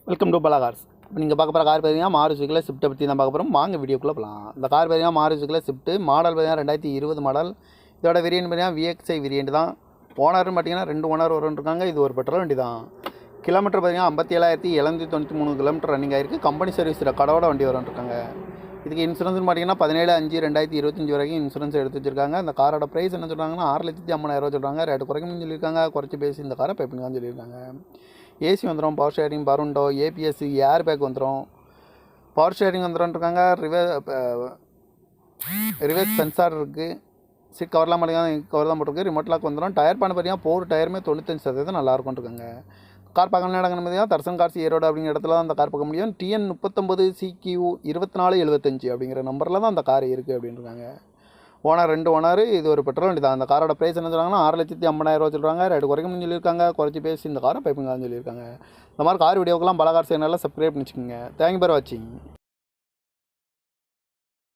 Welcome to பலா cars. இப்போ நீங்கள் பார்க்க போகிற கார் பார்த்தீங்கன்னா மாருதியில் ஸ்விஃப்ட்டை பற்றி தான் பார்க்க போகிறோம். வாங்க வீடியோக்குள்ளே போகலாம். இந்த கார் பார்த்தீங்கன்னா மாருதியில் ஸ்விஃப்ட் மாடல் பார்த்தீங்கன்னா 2020 மாடல். இதோட வேரியன்ட் பார்த்தீங்கன்னா விஎக்ஸ்ஐ வேரியன்ட் தான். ஓனர்னு பார்த்தீங்கன்னா 2 ஓனர் இருக்காங்க. இது ஒரு பெட்ரோல் வண்டி தான். கிலோமீட்டர் பார்த்தீங்கன்னா 57,793 கிலோமீட்டர் ரன்னிங் ஆகிருக்கு. கம்பெனி சர்வீஸ் கடவோட வண்டி இருக்காங்க. இதுக்கு இன்சூரன்ஸ்னு பார்த்தீங்கன்னா 17/5/2025 வரைக்கும் இன்சூரன்ஸ் எடுத்து வச்சிருக்காங்க. இந்த காரோட ப்ரைஸ் என்ன சொல்கிறாங்கன்னா 6,50,000 சொல்கிறாங்க. ரேட்டு குறைக்கணும்னு சொல்லியிருக்காங்க. குறைச்சி பேசி இந்த காரை பை பண்ணிக்கான்னு சொல்லியிருக்காங்க. ஏசி வந்துடும், பவர் ஷேரிங், பருண்டோ, ஏபிஎஸ், ஏர் பேக் வந்துடும், பவர் ஷேரிங் வந்துடும்ருக்காங்க. ரிவர்ஸ் சென்சார் இருக்குது. சீட் கவர்லாம் மாட்டேங்க, கவர் தான் போட்டிருக்கு. ரிமோட் லாக் வந்துடும். டயர் பண்ண பார்த்தீங்கன்னா 4 டயருமே 95% நல்லாயிருக்கும் இருக்காங்க. கார் பார்க்கணும் இடங்கன்னு பார்த்தீங்கன்னா தர்சன் கார்ஸ் ஈரோடு அப்படிங்கிற இடத்துல தான் அந்த கார் பார்க்க முடியும். TN 39 CQ 2475 அப்படிங்கிற நம்பரில் தான் அந்த கார் இருக்குது அப்படின்றாங்க. Owner 2 owner. இது ஒரு பெட்ரோல் வண்டி தான். அந்த காரோட ப்ரைஸ் என்ன சொல்கிறாங்கன்னா 6,50,000 சொல்கிறாங்க. ரேட்டு குறைக்கணும்னு சொல்லியிருக்காங்க. குறைச்சி பேசி இந்த காரை பைப்புங்கன்னு சொல்லியிருக்காங்க. இந்த மாதிரி கார் வீடியோக்கெல்லாம் பல கார் சேனலில் சப்ஸ்கிரைப் பண்ணிச்சுக்கோங்க. தேங்க்யூ ஃபார் வாட்சிங்.